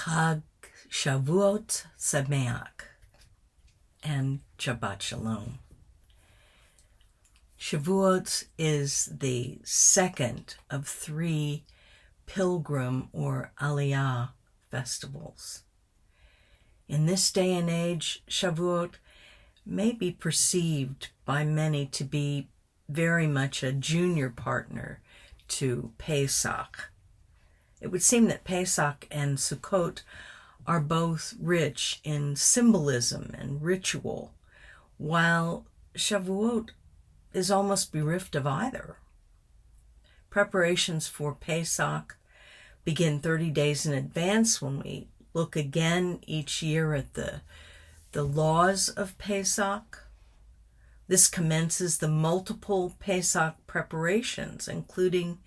Chag Shavuot Sameach and Shabbat Shalom. Shavuot is the second of three pilgrim or Aliyah festivals. In this day and age, Shavuot may be perceived by many to be very much a junior partner to Pesach. It would seem that Pesach and Sukkot are both rich in symbolism and ritual, while Shavuot is almost bereft of either. Preparations for Pesach begin 30 days in advance when we look again each year at the laws of Pesach. This commences the multiple Pesach preparations, including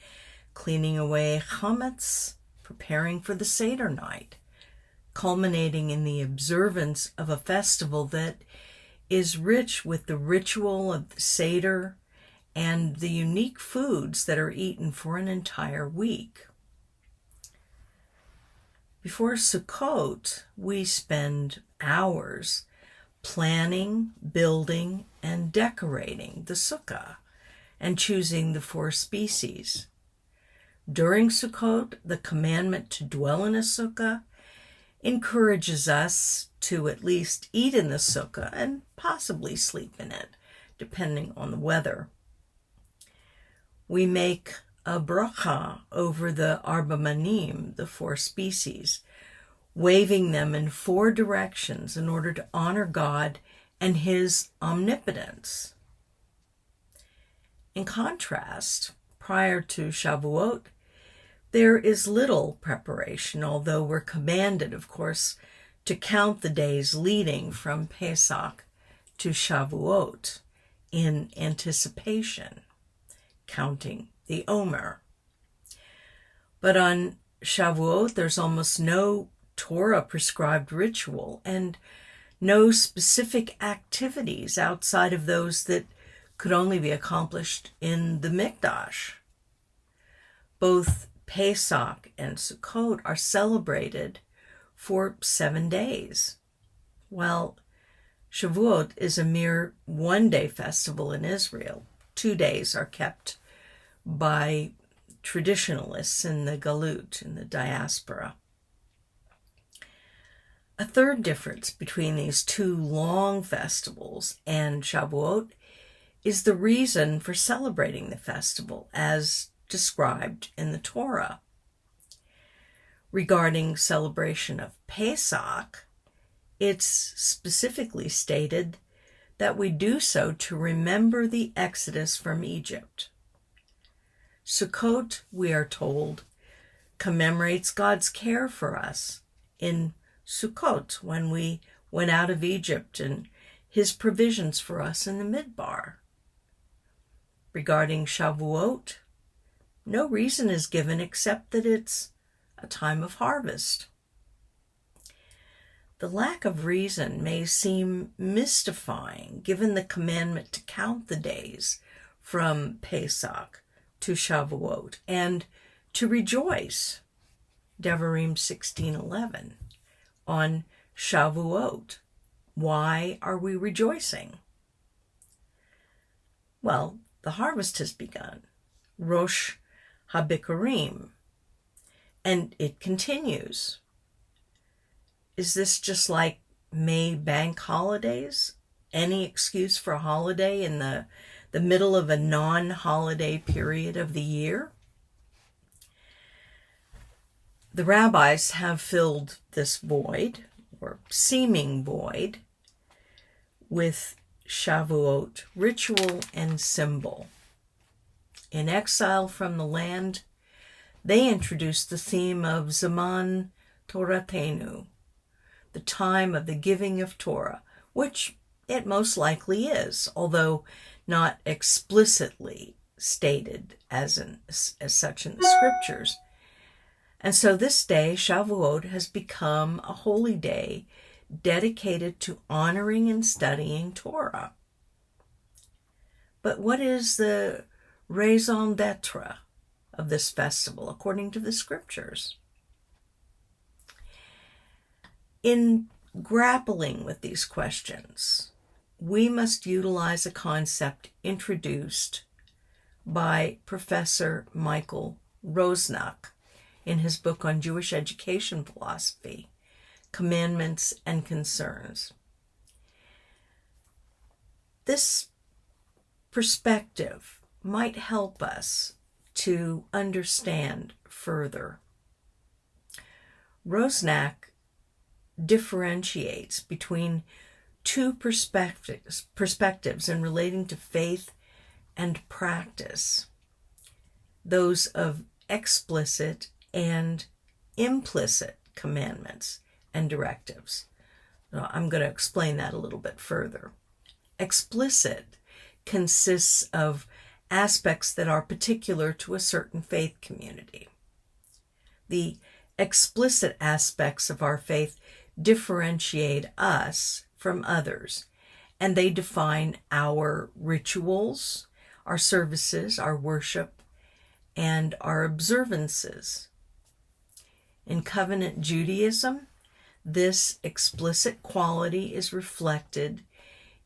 cleaning away chametz, preparing for the Seder night, culminating in the observance of a festival that is rich with the ritual of the Seder and the unique foods that are eaten for an entire week. Before Sukkot, we spend hours planning, building, and decorating the sukkah and choosing the 4 species. During Sukkot, the commandment to dwell in a sukkah encourages us to at least eat in the sukkah and possibly sleep in it, depending on the weather. We make a bracha over the arba manim, the 4 species, waving them in 4 directions in order to honor God and His omnipotence. In contrast, prior to Shavuot, there is little preparation, although we're commanded, of course, to count the days leading from Pesach to Shavuot in anticipation, counting the Omer. But on Shavuot, there's almost no Torah-prescribed ritual and no specific activities outside of those that could only be accomplished in the Mikdash. Both Pesach and Sukkot are celebrated for 7 days, while Shavuot is a mere one-day festival in Israel. 2 days are kept by traditionalists in the Galut, in the diaspora. A third difference between these 2 long festivals and Shavuot is the reason for celebrating the festival, as described in the Torah. Regarding celebration of Pesach, it's specifically stated that we do so to remember the Exodus from Egypt. Sukkot, we are told, commemorates God's care for us in Sukkot when we went out of Egypt and His provisions for us in the Midbar. Regarding Shavuot, no reason is given except that it's a time of harvest. The lack of reason may seem mystifying given the commandment to count the days from Pesach to Shavuot and to rejoice, Devarim 16:11, on Shavuot. Why are we rejoicing? Well, the harvest has begun, Rosh HaBikurim, and it continues. Is this just like May bank holidays? Any excuse for a holiday in the middle of a non-holiday period of the year? The rabbis have filled this void, or seeming void, with Shavuot ritual and symbol. In exile from the land, they introduced the theme of Zaman Toratenu, the time of the giving of Torah, which it most likely is, although not explicitly stated as such in the scriptures. And so this day, Shavuot, has become a holy day dedicated to honoring and studying Torah. But what is the raison d'etre of this festival according to the scriptures? In grappling with these questions, we must utilize a concept introduced by Professor Michael Rosnach in his book on Jewish education philosophy, Commandments and Concerns. This perspective might help us to understand further. Rosnach differentiates between two perspectives in relating to faith and practice, those of explicit and implicit commandments and directives. Now, I'm going to explain that a little bit further. Explicit consists of aspects that are particular to a certain faith community. The explicit aspects of our faith differentiate us from others, and they define our rituals, our services, our worship, and our observances. In covenant Judaism, this explicit quality is reflected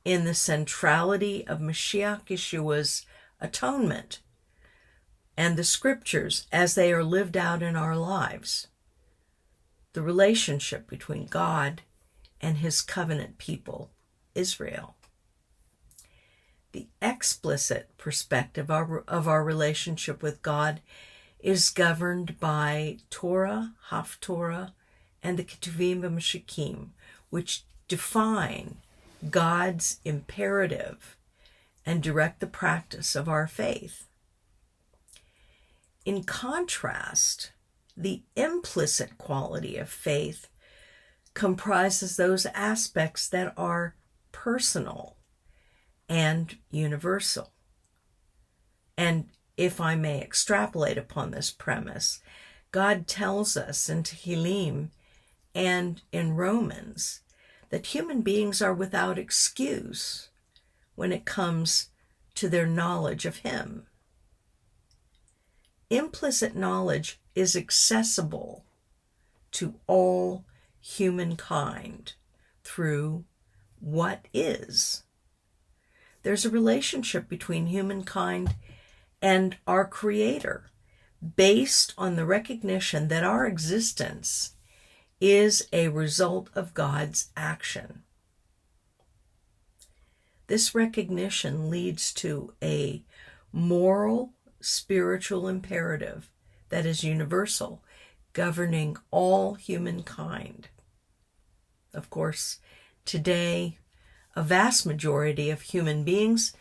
in the centrality of Mashiach Yeshua's atonement and the scriptures as they are lived out in our lives. The relationship between God and his covenant people, Israel. The explicit perspective of our relationship with God is governed by Torah, Haftorah, and the Ketuvim v'Mashikim, which define God's imperative and direct the practice of our faith. In contrast, the implicit quality of faith comprises those aspects that are personal and universal. And if I may extrapolate upon this premise, God tells us in Tehillim and in Romans that human beings are without excuse when it comes to their knowledge of him. Implicit knowledge is accessible to all humankind through what is. There's a relationship between humankind and our Creator based on the recognition that our existence is a result of God's action. This recognition leads to a moral, spiritual imperative that is universal, governing all humankind. Of course, today, a vast majority of human beings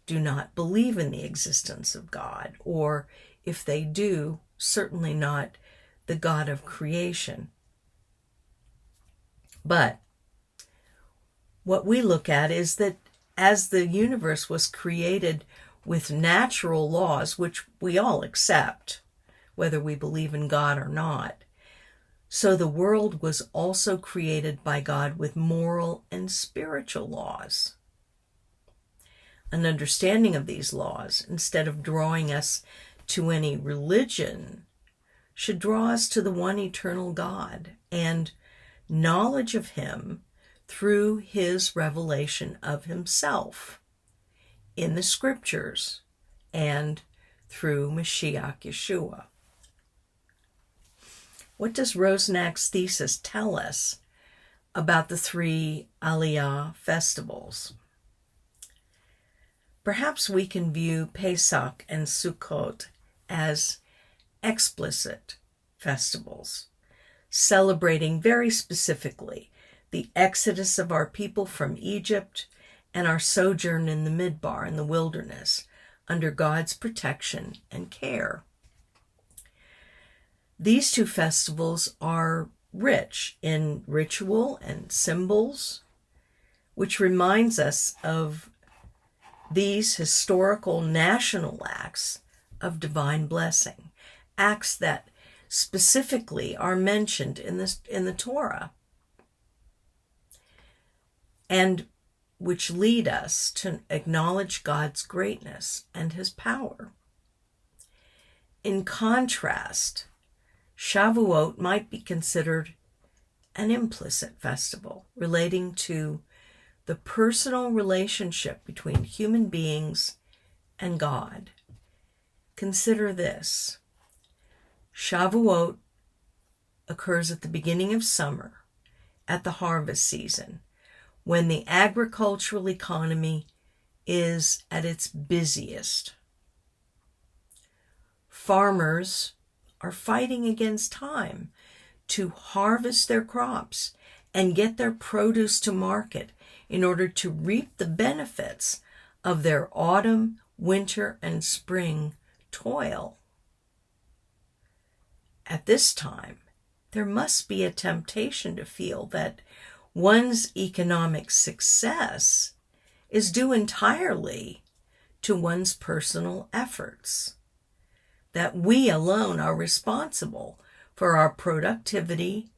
do not believe in the existence of God, or if they do, certainly not the God of creation. But what we look at is that as the universe was created with natural laws, which we all accept, whether we believe in God or not, so the world was also created by God with moral and spiritual laws. An understanding of these laws, instead of drawing us to any religion, should draw us to the one eternal God and knowledge of him through his revelation of himself in the scriptures and through Mashiach Yeshua. What does Rosnach's thesis tell us about the three Aliyah festivals? Perhaps we can view Pesach and Sukkot as explicit festivals, celebrating very specifically the exodus of our people from Egypt and our sojourn in the Midbar, in the wilderness, under God's protection and care. These two festivals are rich in ritual and symbols, which reminds us of these historical national acts of divine blessing, acts that specifically are mentioned in the Torah, and which lead us to acknowledge God's greatness and his power. In contrast, Shavuot might be considered an implicit festival relating to the personal relationship between human beings and God. Consider this. Shavuot occurs at the beginning of summer, at the harvest season, when the agricultural economy is at its busiest. Farmers are fighting against time to harvest their crops and get their produce to market in order to reap the benefits of their autumn, winter, and spring toil. At this time, there must be a temptation to feel that one's economic success is due entirely to one's personal efforts, that we alone are responsible for our productivity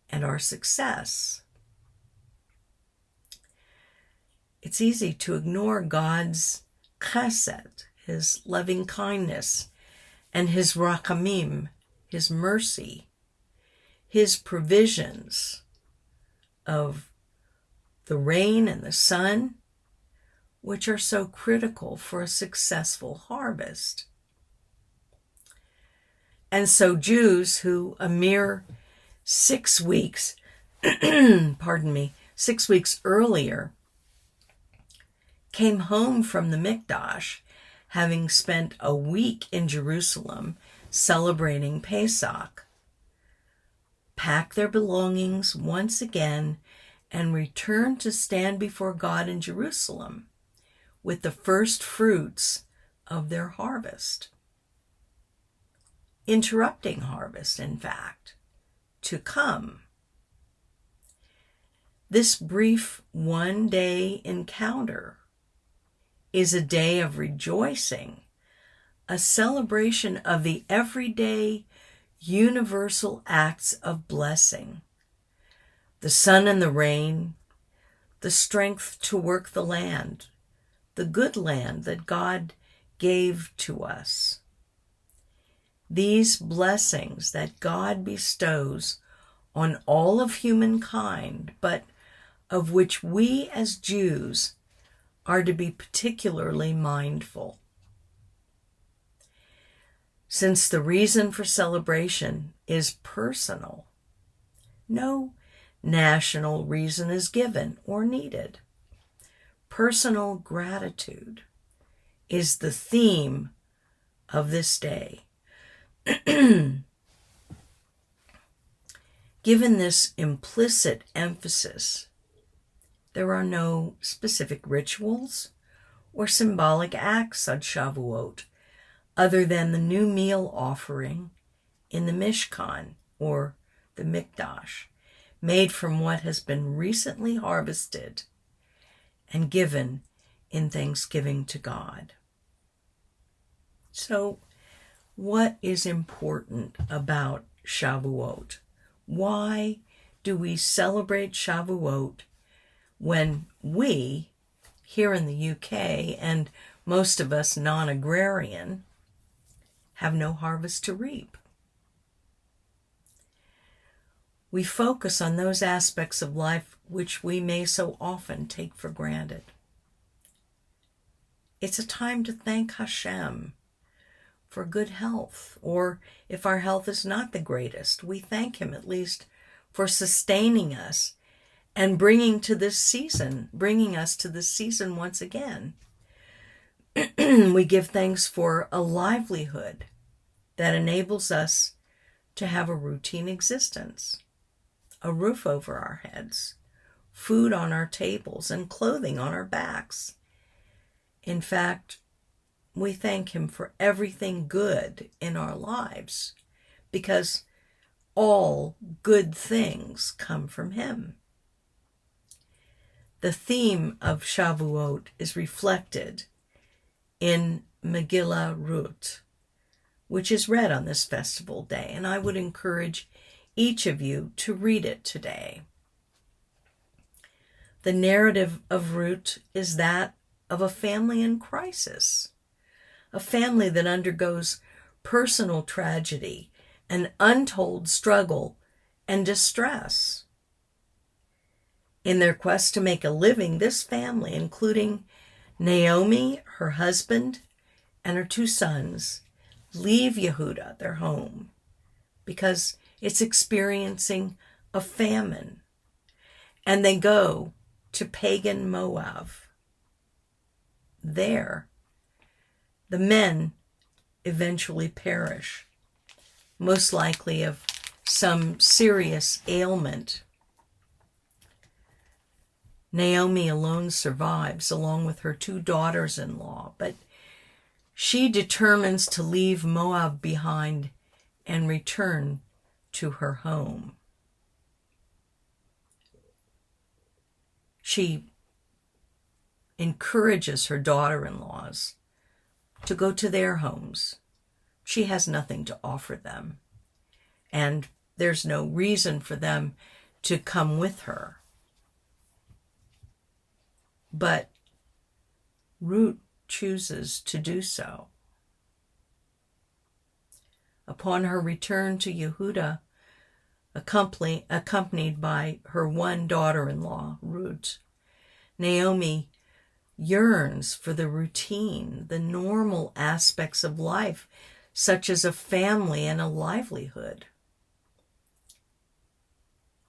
and our success. It's easy to ignore God's chesed, his loving kindness, and his rachamim, his mercy, his provisions of the rain and the sun, which are so critical for a successful harvest. And so Jews who a mere 6 weeks, 6 weeks earlier, came home from the Mikdash, having spent a week in Jerusalem celebrating Pesach, packed their belongings once again and returned to stand before God in Jerusalem with the first fruits of their harvest. Interrupting harvest, in fact, to come. This brief one-day encounter is a day of rejoicing, a celebration of the everyday, universal acts of blessing. The sun and the rain, the strength to work the land, the good land that God gave to us. These blessings that God bestows on all of humankind, but of which we as Jews are to be particularly mindful. Since the reason for celebration is personal, no national reason is given or needed. Personal gratitude is the theme of this day. Given this implicit emphasis, there are no specific rituals or symbolic acts on Shavuot other than the new meal offering in the Mishkan, or the Mikdash, made from what has been recently harvested and given in thanksgiving to God. So, what is important about Shavuot? Why do we celebrate Shavuot when we, here in the UK, and most of us non-agrarian, have no harvest to reap? We focus on those aspects of life which we may so often take for granted. It's a time to thank Hashem for good health, or if our health is not the greatest, we thank him at least for sustaining us and bringing us to this season once again. We give thanks for a livelihood that enables us to have a routine existence, a roof over our heads, food on our tables, and clothing on our backs. In fact, we thank him for everything good in our lives, because all good things come from him. The theme of Shavuot is reflected in Megillah Ruth, which is read on this festival day, and I would encourage each of you to read it today. The narrative of Ruth is that of a family in crisis, a family that undergoes personal tragedy and untold struggle and distress. In their quest to make a living, this family, including Naomi, her husband, and her 2 sons, leave Yehuda, their home, because it's experiencing a famine, and they go to pagan Moab. There, the men eventually perish, most likely of some serious ailment. Naomi alone survives, along with her 2 daughters-in-law, but she determines to leave Moab behind and return to her home. She encourages her daughter-in-laws to go to their homes. She has nothing to offer them, and there's no reason for them to come with her. But Ruth chooses to do so. Upon her return to Yehuda, accompanied by her 1 daughter-in-law, Ruth, Naomi yearns for the routine, the normal aspects of life, such as a family and a livelihood.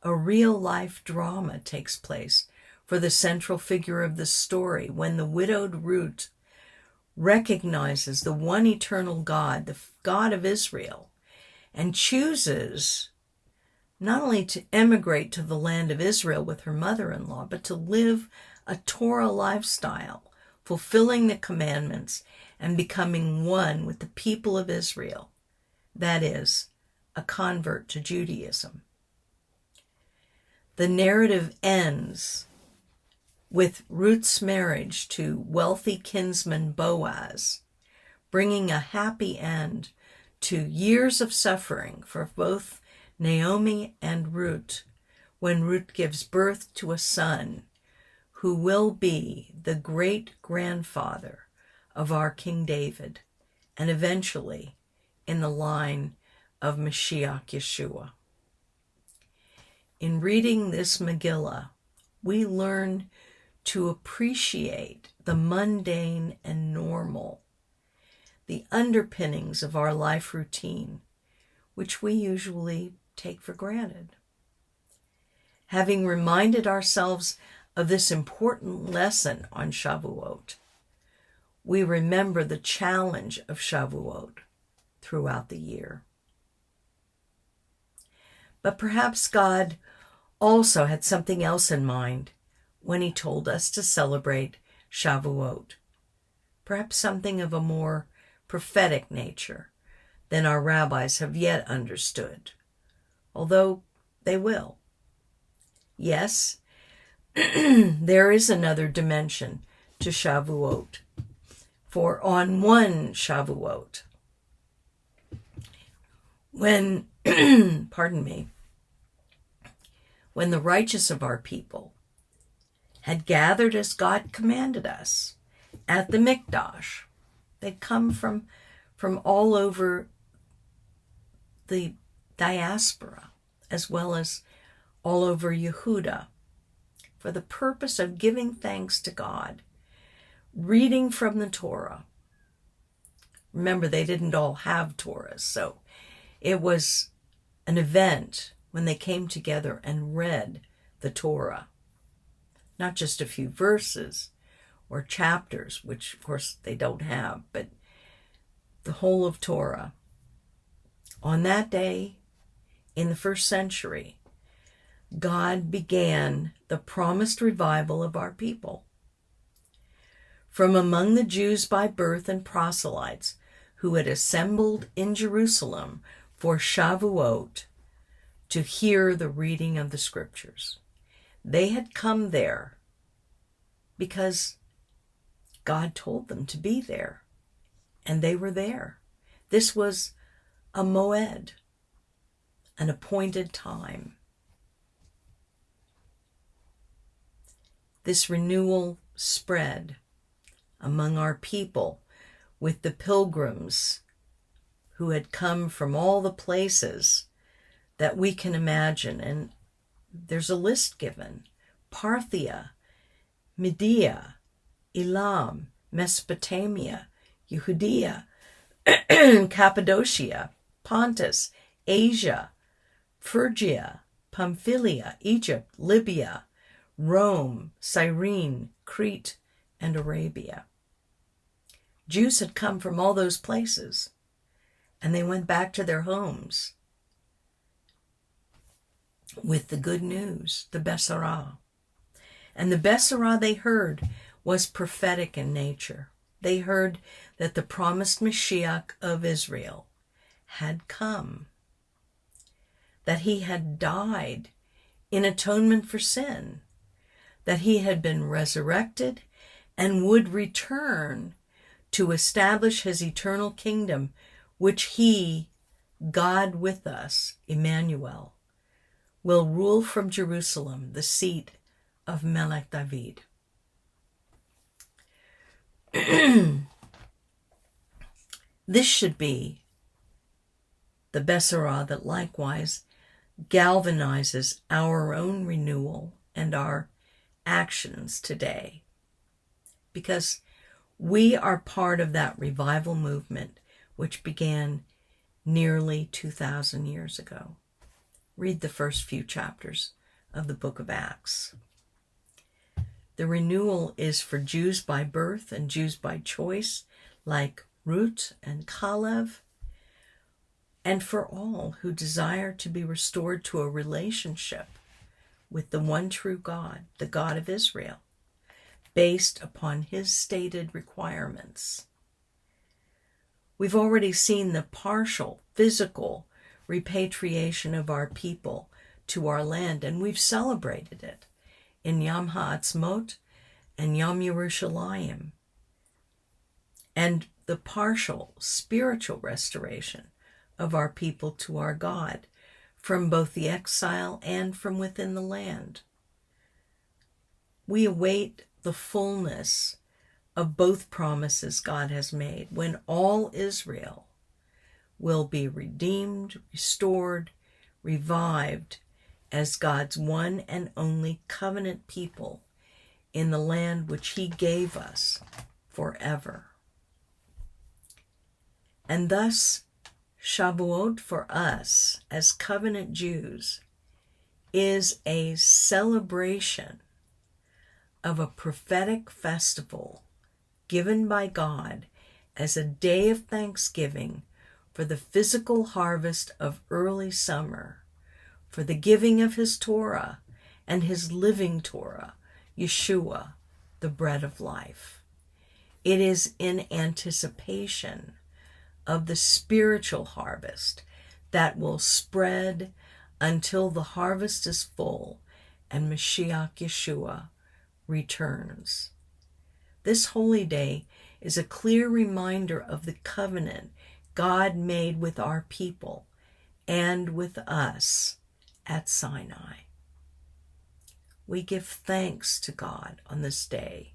A real-life drama takes place for the central figure of the story when the widowed Ruth recognizes the one eternal God, the God of Israel, and chooses not only to emigrate to the land of Israel with her mother-in-law, but to live a Torah lifestyle, fulfilling the commandments and becoming one with the people of Israel. That is, a convert to Judaism. The narrative ends with Ruth's marriage to wealthy kinsman Boaz, bringing a happy end to years of suffering for both Naomi and Ruth, when Ruth gives birth to a son who will be the great-grandfather of our King David, and eventually in the line of Mashiach Yeshua. In reading this Megillah, we learn to appreciate the mundane and normal, the underpinnings of our life routine, which we usually take for granted. Having reminded ourselves of this important lesson on Shavuot, we remember the challenge of Shavuot throughout the year. But perhaps God also had something else in mind when he told us to celebrate Shavuot, perhaps something of a more prophetic nature than our rabbis have yet understood, although they will. Yes, there is another dimension to Shavuot, for on one Shavuot, when, when the righteous of our people had gathered as God commanded us at the Mikdash, they'd come from all over the diaspora, as well as all over Yehuda, for the purpose of giving thanks to God, reading from the Torah. Remember, they didn't all have Torahs, so it was an event when they came together and read the Torah. Not just a few verses or chapters, which of course they don't have, but the whole of Torah. On that day, in the 1st century, God began the promised revival of our people. From among the Jews by birth and proselytes who had assembled in Jerusalem for Shavuot to hear the reading of the scriptures. They had come there because God told them to be there, and they were there. This was a moed, an appointed time. This renewal spread among our people with the pilgrims who had come from all the places that we can imagine. And there's a list given: Parthia, Media, Elam, Mesopotamia, Judea, Cappadocia, Pontus, Asia, Phrygia, Pamphylia, Egypt, Libya, Rome, Cyrene, Crete, and Arabia. Jews had come from all those places, and they went back to their homes with the good news, the Besorah. And the Besorah they heard was prophetic in nature. They heard that the promised Mashiach of Israel had come, that he had died in atonement for sin, that he had been resurrected and would return to establish his eternal kingdom, which he, God with us, Emmanuel, will rule from Jerusalem, the seat of Melech David. This should be the Besorah that likewise galvanizes our own renewal and our actions today, because we are part of that revival movement which began nearly 2,000 years ago. Read the first few chapters of the book of Acts. The renewal is for Jews by birth and Jews by choice, like Ruth and Caleb, and for all who desire to be restored to a relationship with the one true God, the God of Israel, based upon his stated requirements. We've already seen the partial physical repatriation of our people to our land, and we've celebrated it in Yom HaAtzmaut and Yom Yerushalayim, and the partial spiritual restoration of our people to our God from both the exile and from within the land. We await the fullness of both promises God has made, when all Israel will be redeemed, restored, revived as God's one and only covenant people in the land which he gave us forever. And thus, Shavuot for us as covenant Jews is a celebration of a prophetic festival given by God as a day of thanksgiving for the physical harvest of early summer, for the giving of his Torah and his living Torah, Yeshua, the bread of life. It is in anticipation of the spiritual harvest that will spread until the harvest is full and Mashiach Yeshua returns. This holy day is a clear reminder of the covenant God made with our people and with us at Sinai. We give thanks to God on this day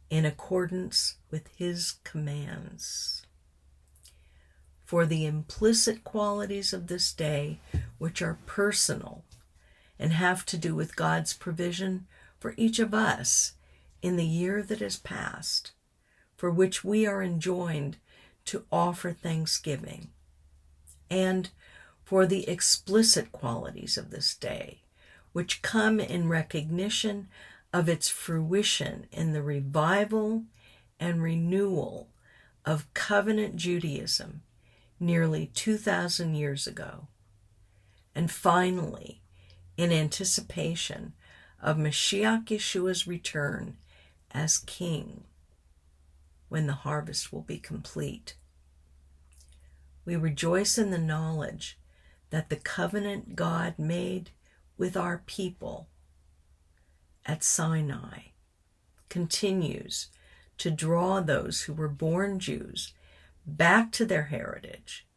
in accordance with his commands. For the implicit qualities of this day, which are personal and have to do with God's provision for each of us in the year that is past, for which we are enjoined to offer thanksgiving, and for the explicit qualities of this day, which come in recognition of its fruition in the revival and renewal of covenant Judaism nearly 2,000 years ago, and finally, in anticipation of Mashiach Yeshua's return as King, when the harvest will be complete. We rejoice in the knowledge that the covenant God made with our people at Sinai continues to draw those who were born Jews back to their heritage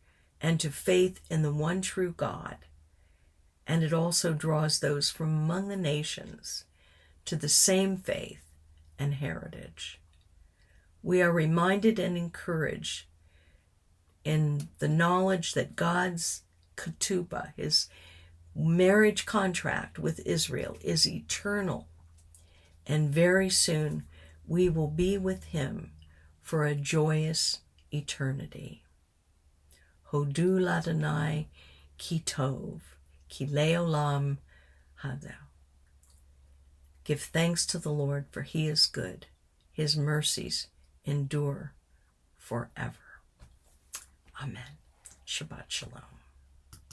and to faith in the one true God. And it also draws those from among the nations to the same faith and heritage. We are reminded and encouraged in the knowledge that God's ketubah, his marriage contract with Israel, is eternal and very soon we will be with him for a joyous eternity. Hodu l'Adonai ki tov, ki leolam hadeh. Give thanks to the Lord, for he is good. His mercies endure forever. Amen. Shabbat shalom.